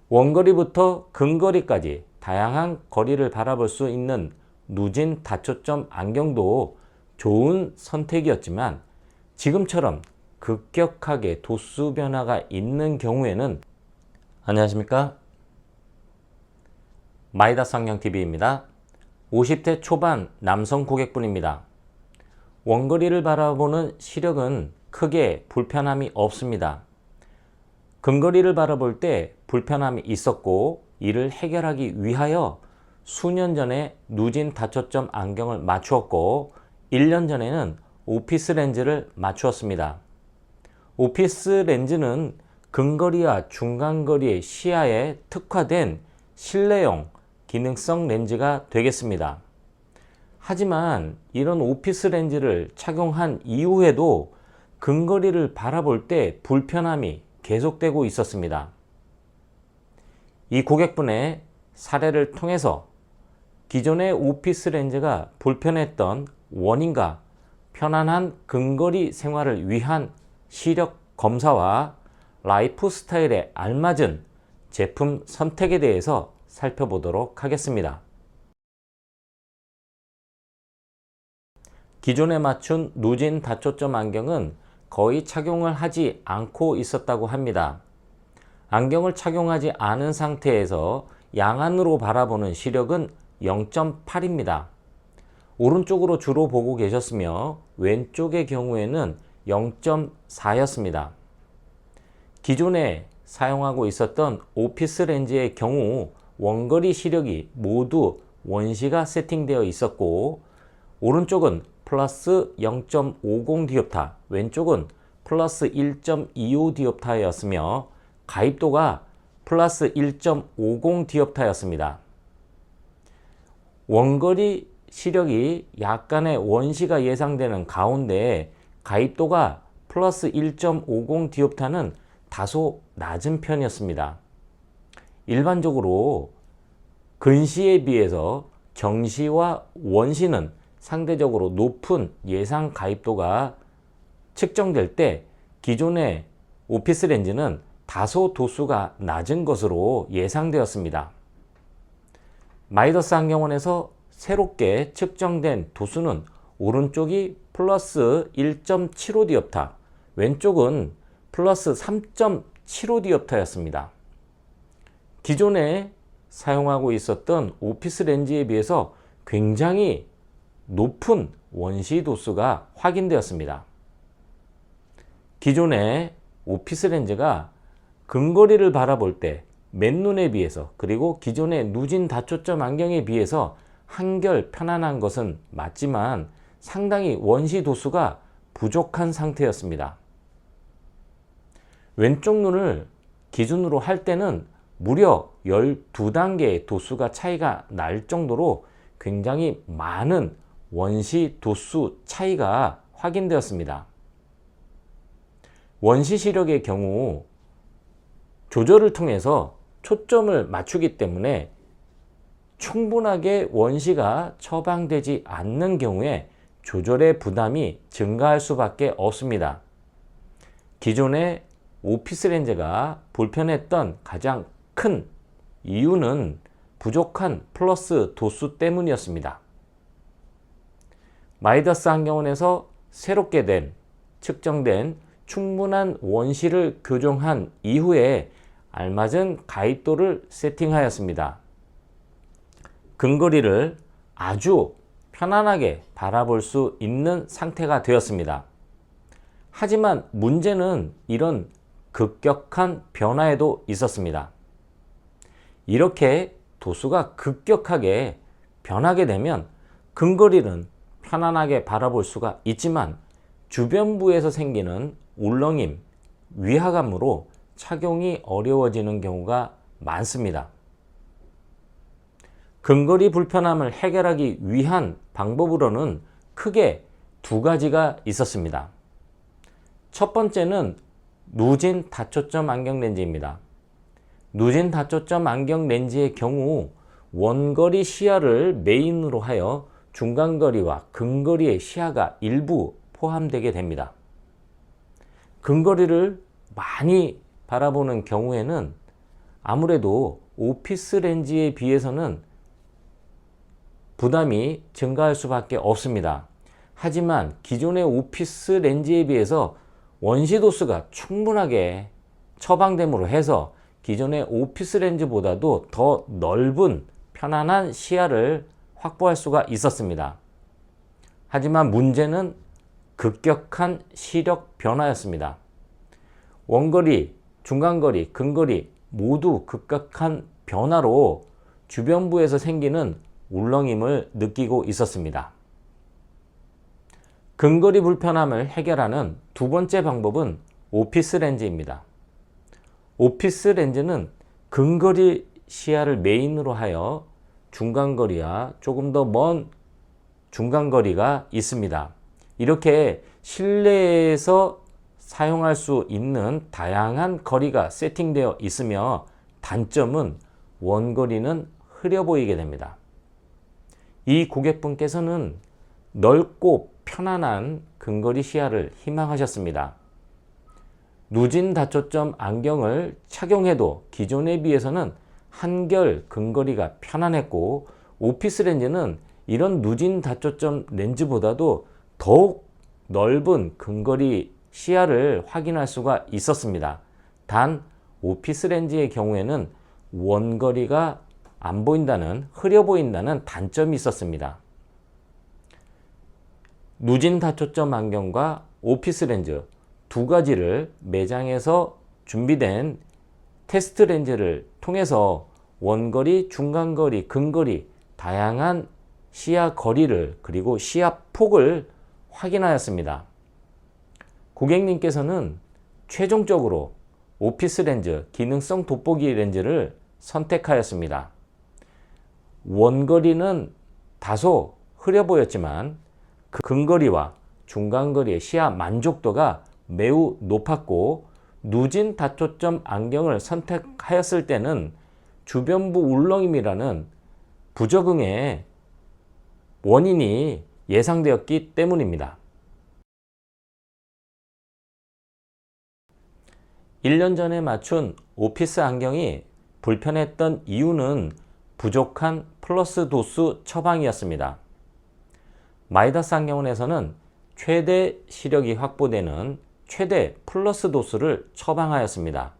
원거리부터 근거리까지 다양한 거리를 바라볼 수 있는 누진 다초점 안경도 좋은 선택이었지만 지금처럼 급격하게 도수 변화가 있는 경우에는 안녕하십니까? 마이다스 안경TV입니다. 50대 초반 남성 고객분입니다. 원거리를 바라보는 시력은 크게 불편함이 없습니다. 근거리를 바라볼 때 불편함이 있었고 이를 해결하기 위하여 수년 전에 누진 다초점 안경을 맞추었고 1년 전에는 오피스 렌즈를 맞추었습니다. 오피스 렌즈는 근거리와 중간거리의 시야에 특화된 실내용 기능성 렌즈가 되겠습니다. 하지만 이런 오피스 렌즈를 착용한 이후에도 근거리를 바라볼 때 불편함이 계속되고 있었습니다. 이 고객분의 사례를 통해서 기존의 오피스 렌즈가 불편했던 원인과 편안한 근거리 생활을 위한 시력 검사와 라이프 스타일에 알맞은 제품 선택에 대해서 살펴보도록 하겠습니다. 기존에 맞춘 누진 다초점 안경은 거의 착용을 하지 않고 있었다고 합니다. 안경을 착용하지 않은 상태에서 양안으로 바라보는 시력은 0.8입니다. 오른쪽으로 주로 보고 계셨으며 왼쪽의 경우에는 0.4였습니다. 기존에 사용하고 있었던 오피스 렌즈의 경우 원거리 시력이 모두 원시가 세팅되어 있었고 오른쪽은 플러스 0.50 디옵타, 왼쪽은 플러스 1.25 디옵타였으며 가입도가 플러스 1.50 디옵타였습니다. 원거리 시력이 약간의 원시가 예상되는 가운데 가입도가 플러스 1.50 디옵타는 다소 낮은 편이었습니다. 일반적으로 근시에 비해서 정시와 원시는 상대적으로 높은 예상 가입도가 측정될 때 기존의 오피스 렌즈는 다소 도수가 낮은 것으로 예상되었습니다. 마이더스 안경원에서 새롭게 측정된 도수는 오른쪽이 플러스 1.75 디옵타, 왼쪽은 플러스 3.75 디옵타였습니다. 기존에 사용하고 있었던 오피스 렌즈에 비해서 굉장히 높은 원시 도수가 확인되었습니다. 기존의 오피스 렌즈가 근거리를 바라볼 때 맨눈에 비해서 그리고 기존의 누진 다초점 안경에 비해서 한결 편안한 것은 맞지만 상당히 원시 도수가 부족한 상태였습니다. 왼쪽 눈을 기준으로 할 때는 무려 12단계의 도수가 차이가 날 정도로 굉장히 많은 원시 도수 차이가 확인되었습니다. 원시 시력의 경우 조절을 통해서 초점을 맞추기 때문에 충분하게 원시가 처방되지 않는 경우에 조절의 부담이 증가할 수밖에 없습니다. 기존의 오피스 렌즈가 불편했던 가장 큰 이유는 부족한 플러스 도수 때문이었습니다. 마이더스 안경원에서 새롭게 측정된 충분한 원시를 교정한 이후에 알맞은 가입도를 세팅하였습니다. 근거리를 아주 편안하게 바라볼 수 있는 상태가 되었습니다. 하지만 문제는 이런 급격한 변화에도 있었습니다. 이렇게 도수가 급격하게 변하게 되면 근거리는 편안하게 바라볼 수가 있지만 주변부에서 생기는 울렁임, 위화감으로 착용이 어려워지는 경우가 많습니다. 근거리 불편함을 해결하기 위한 방법으로는 크게 두 가지가 있었습니다. 첫 번째는 누진 다초점 안경 렌즈입니다. 누진 다초점 안경 렌즈의 경우 원거리 시야를 메인으로 하여 중간거리와 근거리의 시야가 일부 포함되게 됩니다. 근거리를 많이 바라보는 경우에는 아무래도 오피스 렌즈에 비해서는 부담이 증가할 수밖에 없습니다. 하지만 기존의 오피스 렌즈에 비해서 원시 도수가 충분하게 처방됨으로 해서 기존의 오피스 렌즈보다도 더 넓은 편안한 시야를 확보할 수가 있었습니다. 하지만 문제는 급격한 시력 변화였습니다. 원거리, 중간거리, 근거리 모두 급격한 변화로 주변부에서 생기는 울렁임을 느끼고 있었습니다. 근거리 불편함을 해결하는 두 번째 방법은 오피스 렌즈입니다. 오피스 렌즈는 근거리 시야를 메인으로 하여 중간거리와 조금 더 먼 중간거리가 있습니다. 이렇게 실내에서 사용할 수 있는 다양한 거리가 세팅되어 있으며 단점은 원거리는 흐려 보이게 됩니다. 이 고객분께서는 넓고 편안한 근거리 시야를 희망하셨습니다. 누진 다초점 안경을 착용해도 기존에 비해서는 한결 근거리가 편안했고, 오피스 렌즈는 이런 누진 다초점 렌즈보다도 더욱 넓은 근거리 시야를 확인할 수가 있었습니다. 단 오피스 렌즈의 경우에는 원거리가 안 보인다는, 흐려 보인다는 단점이 있었습니다. 누진 다초점 안경과 오피스 렌즈 두 가지를 매장에서 준비된 테스트 렌즈를 통해서 원거리, 중간거리, 근거리 다양한 시야 거리를 그리고 시야 폭을 확인하였습니다. 고객님께서는 최종적으로 오피스 렌즈 기능성 돋보기 렌즈를 선택하였습니다. 원거리는 다소 흐려 보였지만 근거리와 중간거리의 시야 만족도가 매우 높았고, 누진 다초점 안경을 선택하였을 때는 주변부 울렁임이라는 부적응의 원인이 예상되었기 때문입니다. 1년 전에 맞춘 오피스 안경이 불편했던 이유는 부족한 플러스 도수 처방이었습니다. 마이다스 안경원에서는 최대 시력이 확보되는 최대 플러스 도수를 처방하였습니다.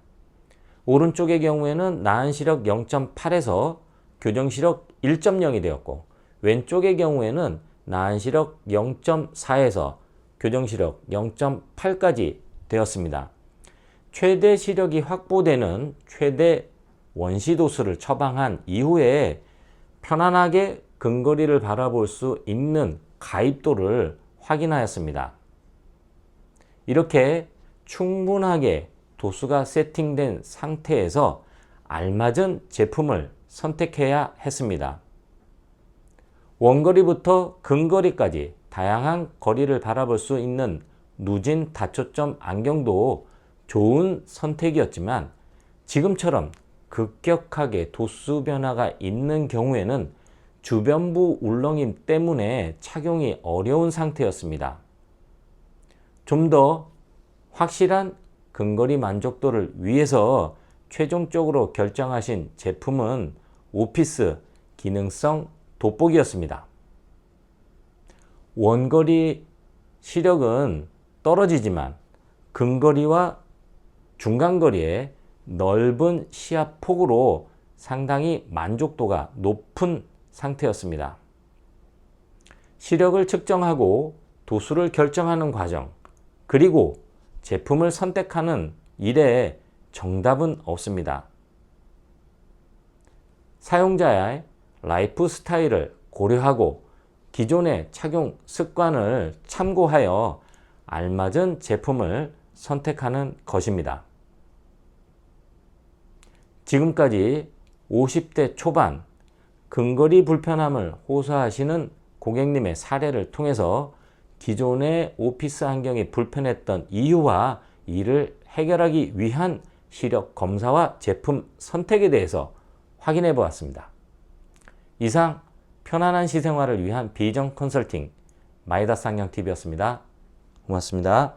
오른쪽의 경우에는 나은 시력 0.8에서 교정 시력 1.0이 되었고, 왼쪽의 경우에는 나은 시력 0.4에서 교정 시력 0.8까지 되었습니다. 최대 시력이 확보되는 최대 원시 도수를 처방한 이후에 편안하게 근거리를 바라볼 수 있는 가입도를 확인하였습니다. 이렇게 충분하게 도수가 세팅된 상태에서 알맞은 제품을 선택해야 했습니다. 원거리부터 근거리까지 다양한 거리를 바라볼 수 있는 누진 다초점 안경도 좋은 선택이었지만, 지금처럼 급격하게 도수 변화가 있는 경우에는 주변부 울렁임 때문에 착용이 어려운 상태였습니다. 좀 더 확실한 근거리 만족도를 위해서 최종적으로 결정하신 제품은 오피스 기능성 돋보기였습니다. 원거리 시력은 떨어지지만 근거리와 중간거리의 넓은 시야 폭으로 상당히 만족도가 높은 상태였습니다. 시력을 측정하고 도수를 결정하는 과정, 그리고 제품을 선택하는 일에 정답은 없습니다. 사용자의 라이프 스타일을 고려하고 기존의 착용 습관을 참고하여 알맞은 제품을 선택하는 것입니다. 지금까지 50대 초반 근거리 불편함을 호소하시는 고객님의 사례를 통해서 기존의 오피스 안경이 불편했던 이유와 이를 해결하기 위한 시력 검사와 제품 선택에 대해서 확인해 보았습니다. 이상 편안한 시생활을 위한 비전 컨설팅 마이다스 안경TV였습니다. 고맙습니다.